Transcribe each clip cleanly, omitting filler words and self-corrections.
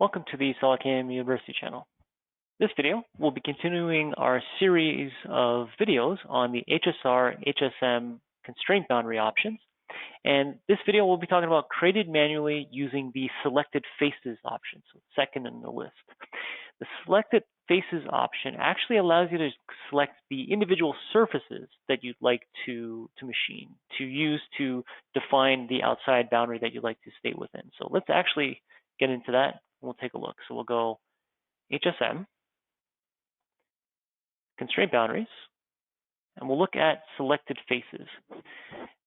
Welcome to the SolidCAM University channel. This video will be continuing our series of videos on the HSR-HSM constraint boundary options. And this video will be talking about created manually using the selected faces option, so second in the list. The selected faces option actually allows you to select the individual surfaces that you'd like to machine, to use to define the outside boundary that you'd like to stay within. So let's actually get into that. We'll take a look. So we'll go HSM, constraint boundaries, and we'll look at selected faces.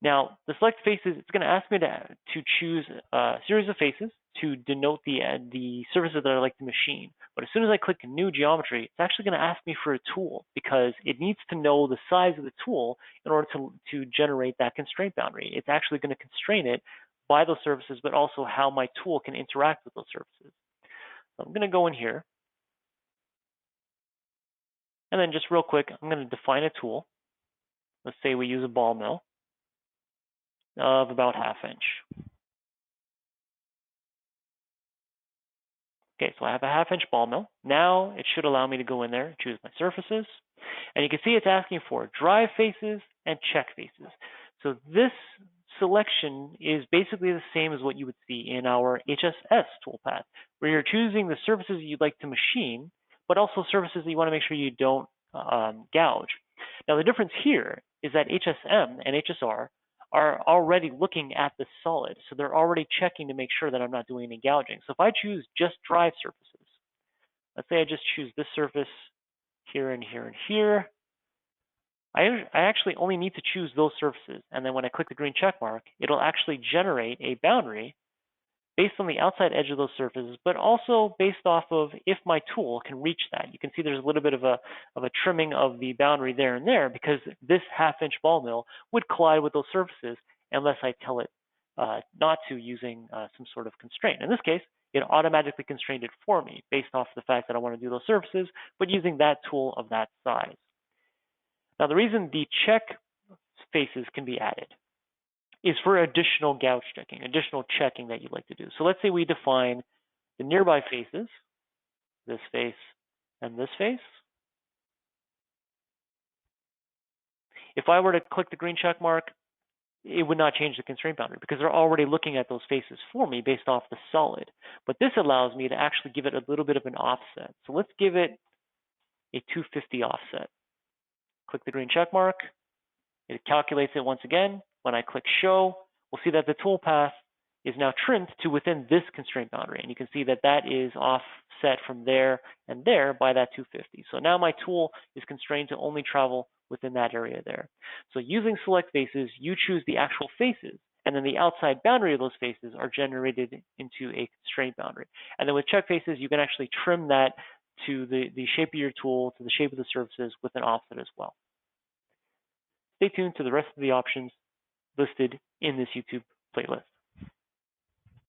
Now, the select faces, it's going to ask me to choose a series of faces to denote the surfaces that I like to machine. But as soon as I click new geometry, it's actually going to ask me for a tool because it needs to know the size of the tool in order to generate that constraint boundary. It's actually going to constrain it by those surfaces, but also how my tool can interact with those surfaces. So I'm going to go in here. And then just real quick, I'm going to define a tool. Let's say we use a ball mill of about 1/2 inch. Okay, so I have a 1/2 inch ball mill. Now it should allow me to go in there and choose my surfaces. And you can see it's asking for drive faces and check faces. So this selection is basically the same as what you would see in our HSS toolpath, where you're choosing the surfaces you'd like to machine, but also surfaces that you want to make sure you don't gouge. Now the difference here is that HSM and HSR are already looking at the solid, so they're already checking to make sure that I'm not doing any gouging. So if I choose just drive surfaces, let's say I just choose this surface here and here and here, I actually only need to choose those surfaces, and then when I click the green check mark, it'll actually generate a boundary based on the outside edge of those surfaces, but also based off of if my tool can reach that. You can see there's a little bit of a trimming of the boundary there and there because this 1/2 inch ball mill would collide with those surfaces unless I tell it not to using some sort of constraint. In this case, it automatically constrained it for me based off the fact that I want to do those surfaces, but using that tool of that size. Now, the reason the check faces can be added is for additional gouge checking, additional checking that you'd like to do. So let's say we define the nearby faces, this face and this face. If I were to click the green check mark, it would not change the constraint boundary because they're already looking at those faces for me based off the solid. But this allows me to actually give it a little bit of an offset. So let's give it a 250 offset. Click the green check mark. It calculates it once again. When I click show, we'll see that the toolpath is now trimmed to within this constraint boundary. And you can see that that is offset from there and there by that 250. So now my tool is constrained to only travel within that area there. So using select faces, you choose the actual faces, and then the outside boundary of those faces are generated into a constraint boundary. And then with check faces, you can actually trim that to the shape of your tool, to the shape of the surfaces with an offset as well. Stay tuned to the rest of the options listed in this YouTube playlist.